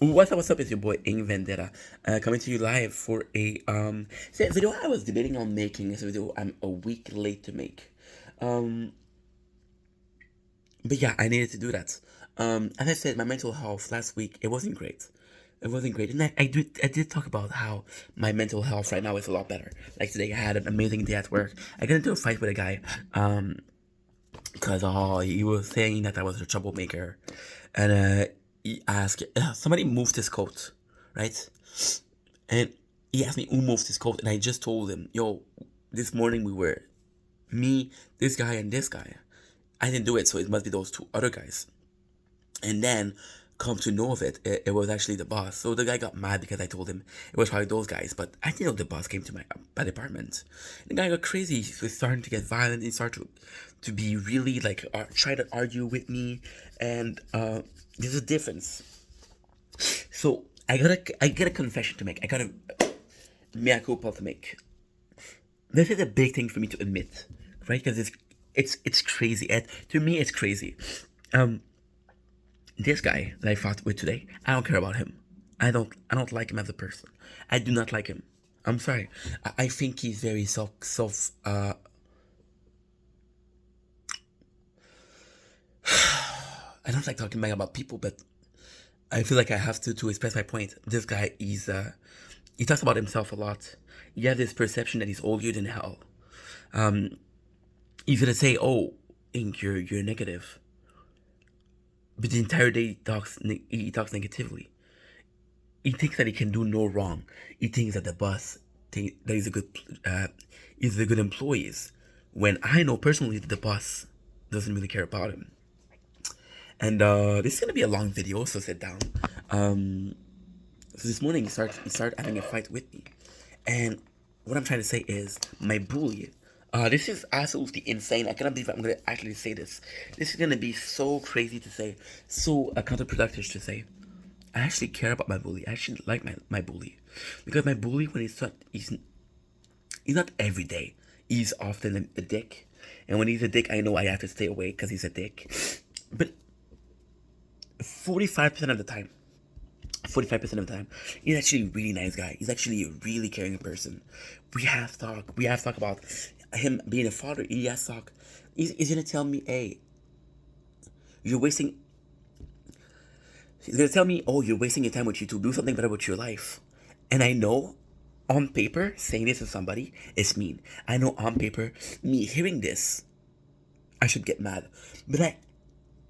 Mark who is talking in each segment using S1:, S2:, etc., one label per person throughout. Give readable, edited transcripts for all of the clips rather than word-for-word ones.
S1: What's up? It's your boy Ing Vendetta, coming to you live for a video I was debating on making. This video I'm a week late to make, um, but yeah, I needed to do that. As I said, my mental health last week it wasn't great. It wasn't great, and I did talk about how my mental health right now is a lot better. Like today, I had an amazing day at work. I got into a fight with a guy, because he was saying that I was a troublemaker, and he asked somebody moved his coat, right? And he asked me who moved his coat, and I just told him, "Yo, this morning we were me, this guy, and this guy. I didn't do it, so it must be those two other guys." And then, come to know of it was actually the boss. So the guy got mad because I told him it was probably those guys. But I didn't know the boss came to my apartment. The guy got crazy. He was starting to get violent. He started to be really like try to argue with me. And there's a difference. So I got a confession to make. I got a mea culpa to make. This is a big thing for me to admit, right? Because it's crazy. And to me, it's crazy. Um, this guy that I fought with today, I don't care about him. I don't like him as a person. I do not like him. I'm sorry. I think he's very self. I don't like talking bad about people, but I feel like I have to express my point. This guy he talks about himself a lot. He has this perception that he's older than hell. Um, he's gonna say, "Oh, Ink, you're negative," but the entire day he talks negatively. He thinks that he can do no wrong. He thinks that the boss think that uh, he's a good employee. When I know personally that the boss doesn't really care about him. And this is gonna be a long video, so sit down. Um, so this morning he started having a fight with me, and what I'm trying to say is my bully. This is absolutely insane. I cannot believe I'm gonna actually say this. This is gonna be so crazy to say, so counterproductive to say. I actually care about my bully. I actually like my bully, because my bully, when he's not every day. He's often a dick, and when he's a dick, I know I have to stay away because he's a dick. But 45% of the time, 45% of the time, he's actually a really nice guy. He's actually a really caring person. We have talk about him being a father. He has talk. He's gonna tell me, "Hey, you're wasting." He's gonna tell me, "Oh, you're wasting your time with YouTube. Do something better with your life." And I know, on paper, saying this to somebody is mean. I know on paper, me hearing this, I should get mad. But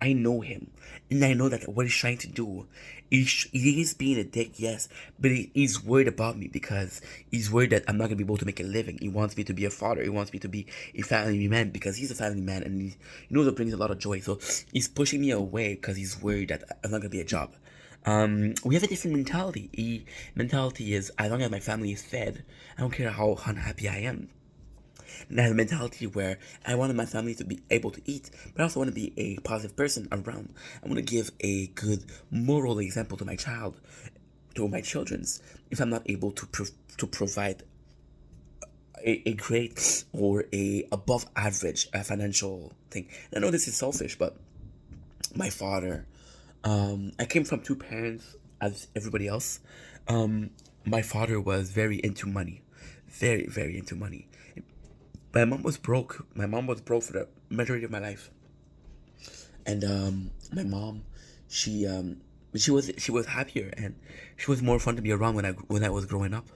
S1: I know him, and I know that what he's trying to do, he is being a dick, yes, but he's worried about me because he's worried that I'm not gonna be able to make a living. He wants me to be a father. He wants me to be a family man because he's a family man, and he knows it brings a lot of joy. So he's pushing me away because he's worried that I'm not gonna be a job. We have a different mentality. Mentality is, as long as my family is fed, I don't care how unhappy I am. And I have a mentality where I wanted my family to be able to eat, but I also want to be a positive person around. I want to give a good moral example to my child, to my children's. If I'm not able to provide a great or a above average financial thing, and I know this is selfish, but my father, I came from two parents as everybody else. Um, my father was very into money, very very into money. My mom was broke. My mom was broke for the majority of my life, and my mom, she she was happier, and she was more fun to be around when I was growing up.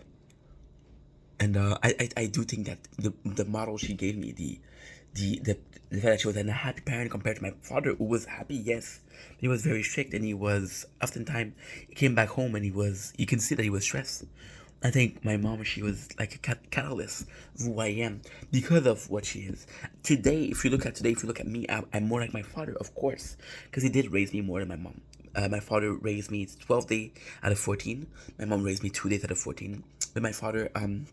S1: And I do think that the model she gave me, the the the fact that she was a happy parent compared to my father, who was happy, yes, he was very strict, and he was oftentimes he came back home and you can see that he was stressed. I think my mom, she was like a catalyst of who I am because of what she is. If you look at me, I'm more like my father, of course, because he did raise me more than my mom. My father raised me 12 days out of 14. My mom raised me 2 days out of 14. But my father, I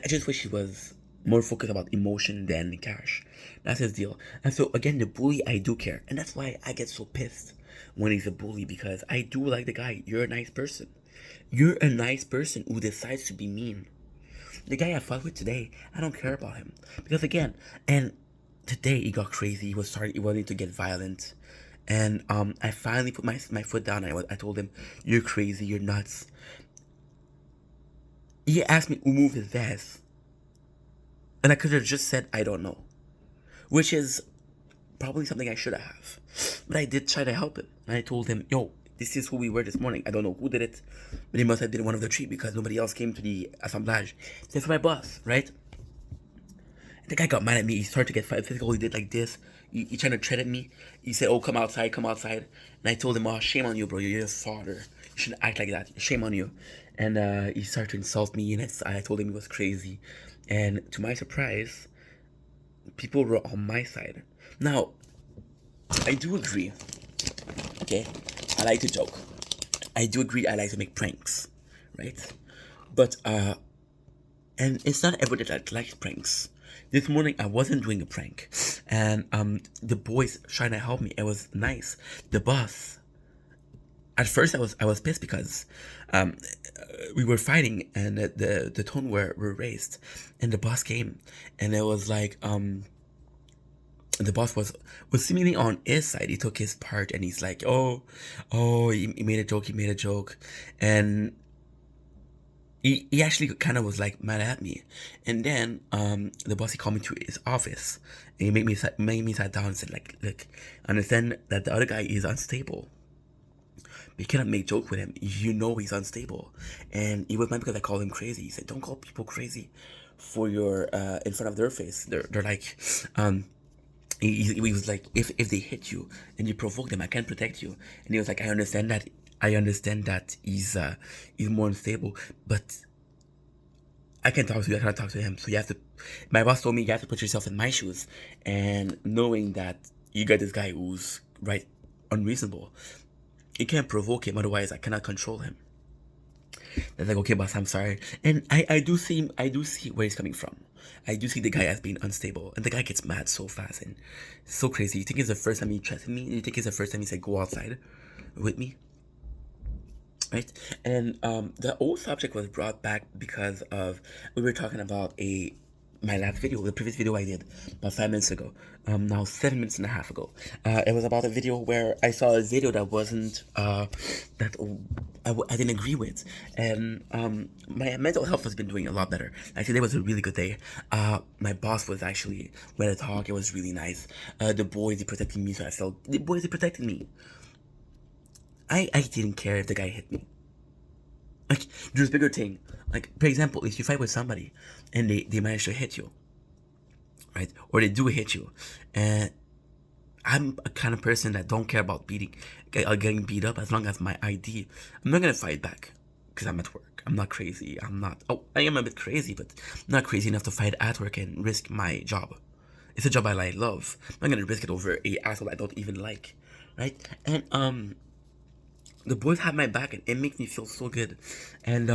S1: just wish he was more focused about emotion than cash. That's his deal. And so again, the bully, I do care, and that's why I get so pissed when he's a bully, because I do like the guy. You're a nice person. You're a nice person who decides to be mean. The guy I fought with today, I don't care about him because again, and today he got crazy. He was starting. He wanted to get violent, And I finally put my foot down. And I told him, "You're crazy. You're nuts." He asked me who moved his vest, and I could have just said I don't know, which is probably something I should have. But I did try to help him, and I told him, "Yo, this is who we were this morning. I don't know who did it, but he must have did one of the three because nobody else came to the assemblage." That's my boss, right? The guy got mad at me. He started to get physical. He did like this. He trying to tread at me. He said, "Oh, come outside, come outside." And I told him, "Oh, shame on you, bro. You're his father. You shouldn't act like that. Shame on you." And he started to insult me, and I told him he was crazy. And to my surprise, people were on my side. Now, I do agree. Okay, I like to joke. I do agree. I like to make pranks, right? But and it's not everybody that likes pranks. This morning I wasn't doing a prank, and the boys trying to help me. It was nice. The boss. At first I was pissed because we were fighting and the tone were raised, and the boss came, and it was like the boss was seemingly on his side. He took his part and he's like, oh, he made a joke. He made a joke, and he actually kind of was like mad at me. And then the boss, he called me to his office and he made me sit down and said, like, look, understand that the other guy is unstable. You cannot make joke with him. You know he's unstable. And he was mad because I called him crazy. He said, don't call people crazy for your in front of their face. They're like he was like, if they hit you and you provoke them, I can't protect you. And he was like, I understand that. He's more unstable, but I can't talk to you. I cannot talk to him. So you have to. My boss told me you have to put yourself in my shoes, and knowing that you got this guy who's right unreasonable, you can't provoke him. Otherwise, I cannot control him. They're like, okay, boss, I'm sorry. And I do see where he's coming from. I do see the guy as being unstable, and the guy gets mad so fast and so crazy. You think it's the first time he trusted me? You think it's the first time he said go outside with me? Right? And the old subject was brought back because of we were talking about my last video, the previous video I did about 5 minutes ago. Now 7 minutes and a half ago. It was about a video where I saw a video that wasn't that I didn't agree with, and my mental health has been doing a lot better. Like today was a really good day. My boss was actually ready to talk. It was really nice. The boys, they protected me, so I felt the boys, they protected me. I didn't care if the guy hit me. Like, there's bigger thing. Like, for example, if you fight with somebody and they manage to hit you, right? Or they do hit you, and I'm a kind of person that don't care about getting beat up as long as my ID. I'm not gonna fight back because I'm at work. I'm not crazy. I am a bit crazy, but I'm not crazy enough to fight at work and risk my job. It's a job I love. I'm not gonna risk it over a asshole I don't even like, right? And the boys have my back, and it makes me feel so good. And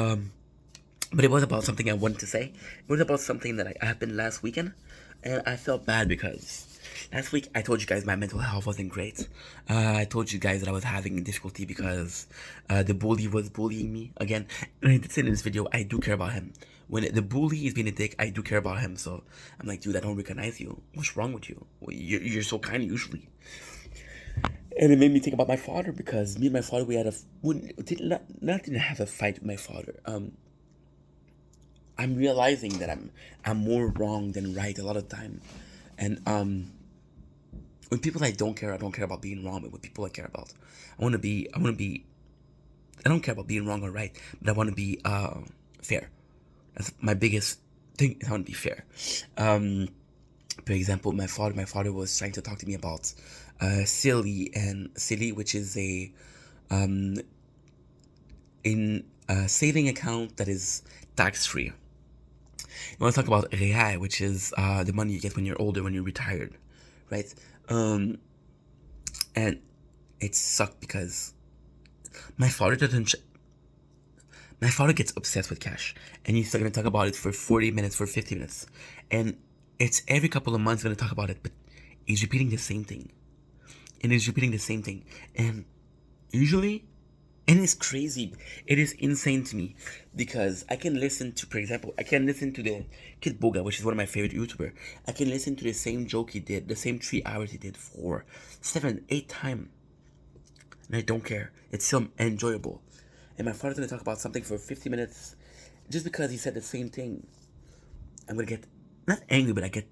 S1: but it was about something I wanted to say. It was about something that happened last weekend, and I felt bad because last week I told you guys my mental health wasn't great. I told you guys that I was having difficulty because the bully was bullying me again. And I did say in this video, I do care about him. When the bully is being a dick, I do care about him. So I'm like, dude, I don't recognize you. What's wrong with you? You're so kind usually. And it made me think about my father because me and my father, we had didn't have a fight with my father. I'm realizing that I'm more wrong than right a lot of time, and with people I don't care about being wrong. But with people I care about, I want to be. I don't care about being wrong or right, but I want to be fair. That's my biggest thing. I want to be fair. For example, my father was trying to talk to me about Silly, which is a saving account that is tax free. You want to talk about Real, which is the money you get when you're older, when you're retired, right? And it sucked because my father my father gets obsessed with cash, and he's going to talk about it for 40 minutes, for 50 minutes, and it's every couple of months going to talk about it, but he's repeating the same thing. And usually, and it's crazy, it is insane to me, because I can listen to, for example, I can listen to the Kid Boga, which is one of my favorite YouTuber. I can listen to the same joke he did, the same 3 hours he did for 7, 8 times. and I don't care. It's still enjoyable. And my father's gonna talk about something for 50 minutes just because he said the same thing. I'm gonna get not angry, but I get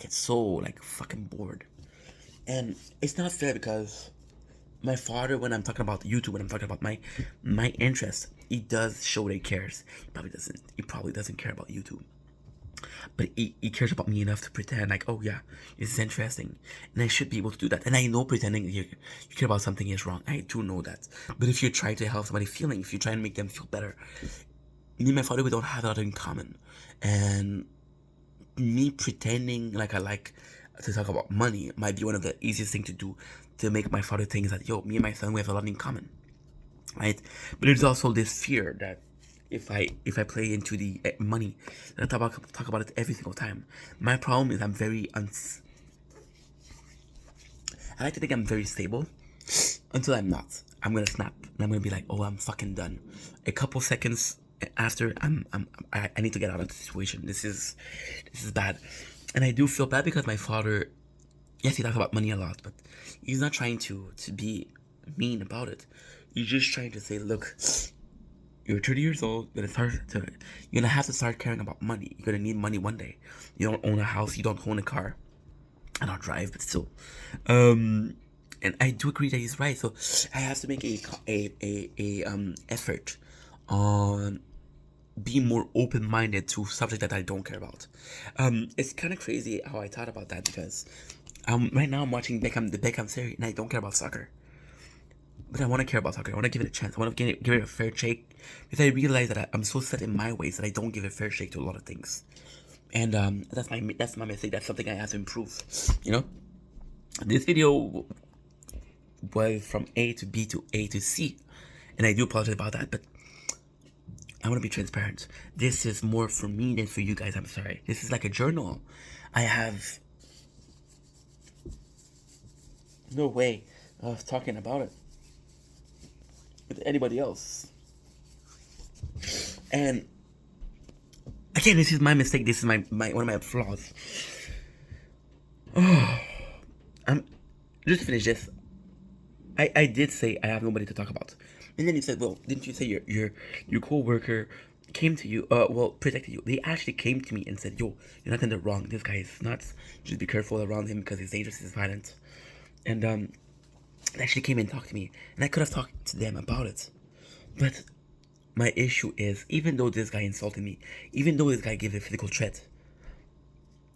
S1: so like fucking bored. And it's not fair because my father, when I'm talking about YouTube, when I'm talking about my interest, he does show that he cares. He probably doesn't care about YouTube. But he cares about me enough to pretend like, oh yeah, this is interesting, and I should be able to do that. And I know pretending you care about something is wrong. I do know that. But if you try to help somebody feeling, if you try and make them feel better, me and my father, we don't have a lot in common. And me pretending like I like to talk about money might be one of the easiest thing to do to make my father think that, yo, me and my son, we have a lot in common, right? But there's also this fear that if I play into the money, and I talk about it every single time. My problem is I'm very I like to think I'm very stable until I'm not. I'm gonna snap and I'm gonna be like, oh, I'm fucking done. A couple seconds after, I need to get out of the situation. This is bad, and I do feel bad because my father, yes, he talks about money a lot, but he's not trying to be mean about it. He's just trying to say, look, you're 30 years old. You're gonna have to start caring about money. You're gonna need money one day. You don't own a house. You don't own a car. I don't drive, but still. And I do agree that he's right. So I have to make a effort on being more open minded to subject that I don't care about. It's kind of crazy how I thought about that because right now I'm watching the Beckham series, and I don't care about soccer. But I want to care about soccer. I want to give it a chance. I want to give it a fair shake because I realize that I'm so set in my ways that I don't give a fair shake to a lot of things. And that's my mistake. That's something I have to improve. You know, this video was from A to B to A to C, and I do apologize about that. But I want to be transparent. This is more for me than for you guys. I'm sorry. This is like a journal. I have no way of talking about it with anybody else. And again, this is my mistake. This is my one of my flaws. I'm just to finish this. I did say I have nobody to talk about, and then you said, well, didn't you say your co-worker came to you? Protected you. They actually came to me and said, yo, you're not in the wrong. This guy is nuts. Just be careful around him because he's dangerous. He's violent. And they actually came and talked to me, and I could have talked to them about it, but my issue is, even though this guy insulted me, even though this guy gave a physical threat,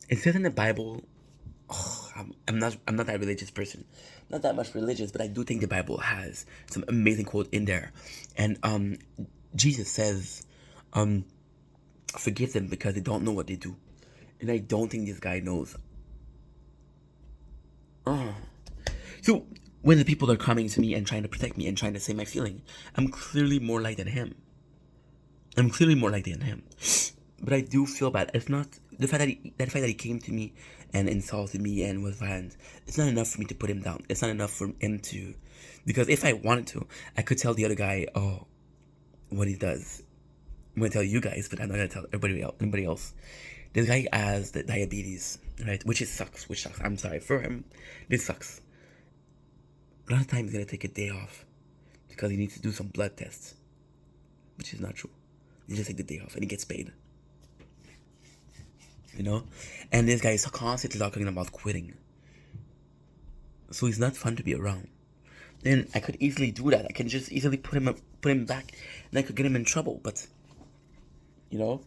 S1: it says in the Bible. Oh, I'm not that religious person, not that much religious, but I do think the Bible has some amazing quote in there, and Jesus says, forgive them because they don't know what they do, and I don't think this guy knows. So when the people are coming to me and trying to protect me and trying to say my feeling, I'm clearly more like than him. But I do feel bad. It's not the fact that he came to me and insulted me and was violent. It's not enough for me to put him down. It's not enough for him to, because if I wanted to, I could tell the other guy, oh, what he does. I'm gonna tell you guys, but I'm not gonna tell anybody else. This guy has the diabetes, right? Which sucks. I'm sorry for him. This sucks. A lot of times he's gonna take a day off because he needs to do some blood tests, which is not true. He just take the day off and he gets paid. You know? And this guy is constantly talking about quitting. So he's not fun to be around. Then I could easily do that. I can just easily put him back, and I could get him in trouble. But you know,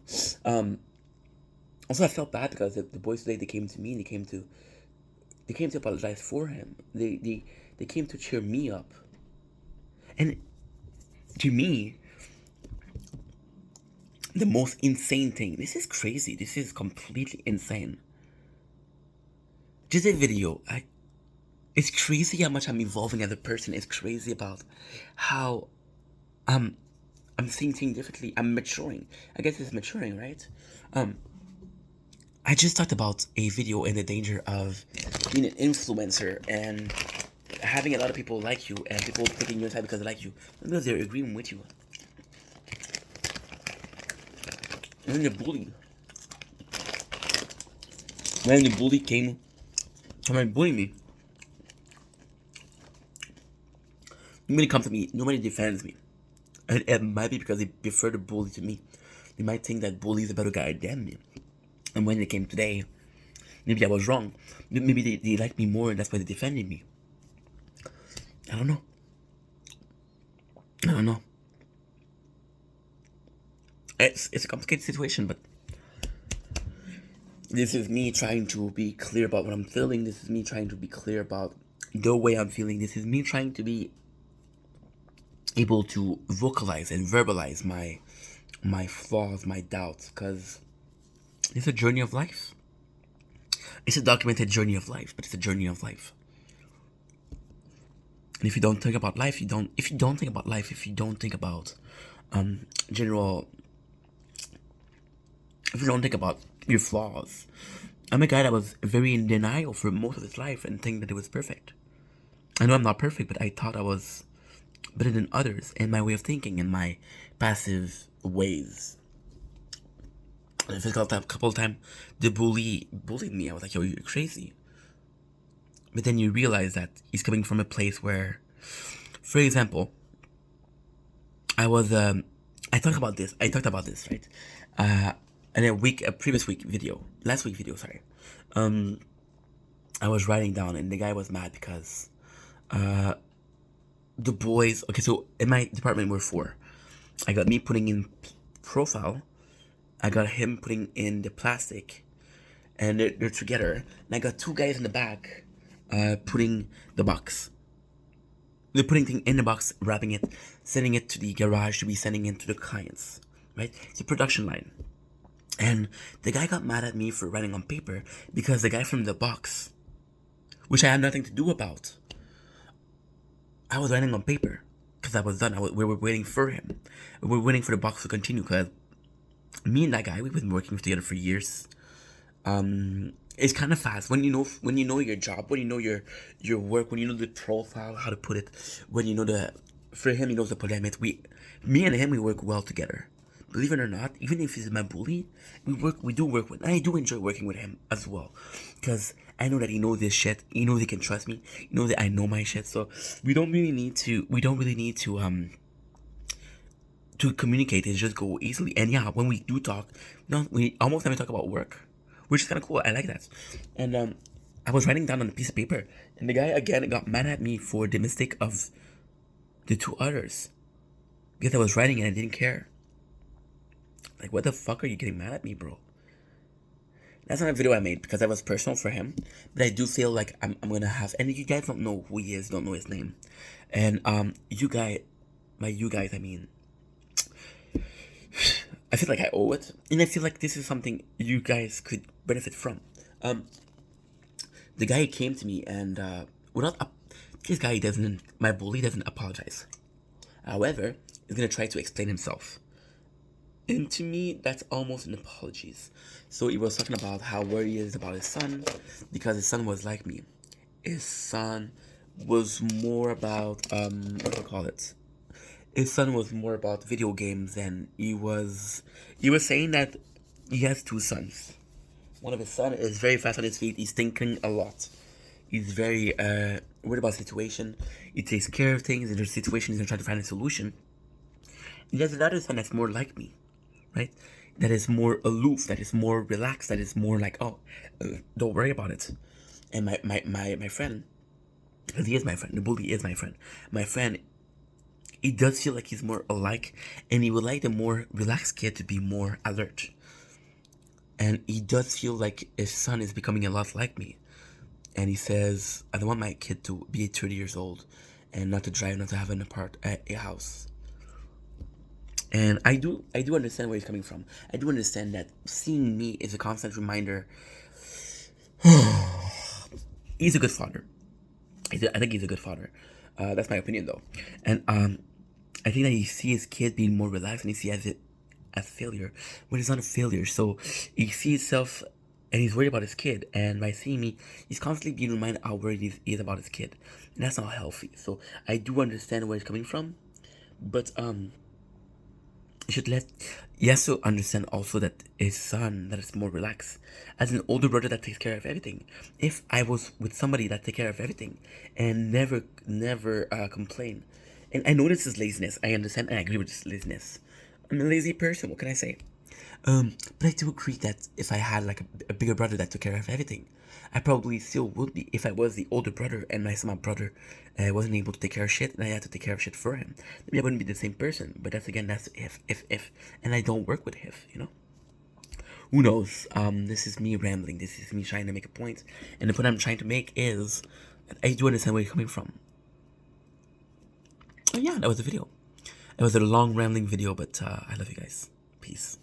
S1: also I felt bad because the boys today, they came to me and they came to apologize for him. They came to cheer me up. And to me, the most insane thing, this is crazy. This is completely insane. Just a video. It's crazy how much I'm evolving as a person. It's crazy about how I'm seeing things differently. I'm maturing. I guess it's maturing, right? I just talked about a video and the danger of being an influencer and having a lot of people like you and people taking your side because they like you, because they're agreeing with you. And then the bully. When the bully came and bullied me, when it comes to me, nobody defends me. And it might be because they prefer the bully to me. They might think that bully is a better guy than me. And when it came today, maybe I was wrong. Maybe they like me more and that's why they defended me. I don't know. I don't know. It's a complicated situation, but this is me trying to be clear about what I'm feeling. This is me trying to be clear about the way I'm feeling. This is me trying to be able to vocalize and verbalize my flaws, my doubts, because it's a journey of life. It's a documented journey of life, but it's a journey of life. And if you don't think about life, if you don't think about general, if you don't think about your flaws, I'm a guy that was very in denial for most of his life and think that it was perfect. I know I'm not perfect, but I thought I was better than others in my way of thinking and my passive ways. And a physical time, couple of times, the bullied me. I was like, yo, you're crazy. But then you realize that he's coming from a place where, for example, I talked about this, right? In a previous week video, last week video, sorry. I was writing down and the guy was mad because, the boys, okay, so in my department we're four. I got me putting in profile, I got him putting in the plastic, and they're together. And I got two guys in the back, putting the box. They're putting thing in the box, wrapping it, sending it to the garage to be sending it to the clients, right? It's a production line. And the guy got mad at me for writing on paper because the guy from the box, which I had nothing to do about, I was writing on paper because I was done. We were waiting for him. We were waiting for the box to continue because me and that guy, we've been working together for years. It's kind of fast when you know your job, when you know your work, when you know the profile, how to put it, when you know for him, he knows the polemic. Me and him, we work well together. Believe it or not, even if he's my bully, we do work with, and I do enjoy working with him as well, because I know that he knows this shit. He knows he can trust me. He knows that I know my shit. So we don't really need to communicate and just go easily. And yeah, when we do talk, we almost never talk about work, which is kind of cool. I like that. And I was writing down on a piece of paper, and the guy again got mad at me for the mistake of the two others because I was writing and I didn't care. Like, what the fuck are you getting mad at me, bro? That's not a video I made because that was personal for him. But I do feel like I'm gonna have, and you guys don't know who he is, don't know his name. And you guys, I mean, I feel like I owe it. And I feel like this is something you guys could benefit from. The guy came to me and my bully doesn't apologize. However, he's gonna try to explain himself. And to me, that's almost an apology. So he was talking about how worried he is about his son, because his son was like me. His son was more about, what do I call it? His son was more about video games than he was saying that he has two sons. One of his sons is very fast on his feet. He's thinking a lot. He's very worried about the situation. He takes care of things. In there's situation, he's going to try to find a solution. And there's another son that's more like me. Right? That is more aloof, that is more relaxed, that is more like, don't worry about it. And my friend, because he is my friend, the bully is my friend. My friend, he does feel like he's more alike, and he would like the more relaxed kid to be more alert. And he does feel like his son is becoming a lot like me. And he says, I don't want my kid to be 30 years old and not to drive, not to have a house. And I do understand where he's coming from. I do understand that seeing me is a constant reminder. He's a good father. I think he's a good father. That's my opinion, though. And I think that he sees his kid being more relaxed, and he sees it as failure when it's not a failure. So he sees himself, and he's worried about his kid. And by seeing me, he's constantly being reminded how worried he is about his kid, and that's not healthy. So I do understand where he's coming from, but he has to understand also that his son that is more relaxed, as an older brother that takes care of everything. If I was with somebody that take care of everything and never complain, And I know this is laziness. I understand and I agree with this laziness. I'm a lazy person. What can I say? But I do agree that if I had like a bigger brother that took care of everything, I probably still would be if I was the older brother and my small brother wasn't able to take care of shit and I had to take care of shit for him. Maybe I wouldn't be the same person. But that's again, that's if, and I don't work with if, you know. Who knows? This is me rambling. This is me trying to make a point, and the point I'm trying to make is, I do understand where you're coming from. Oh yeah, that was the video. It was a long rambling video, but I love you guys. Peace.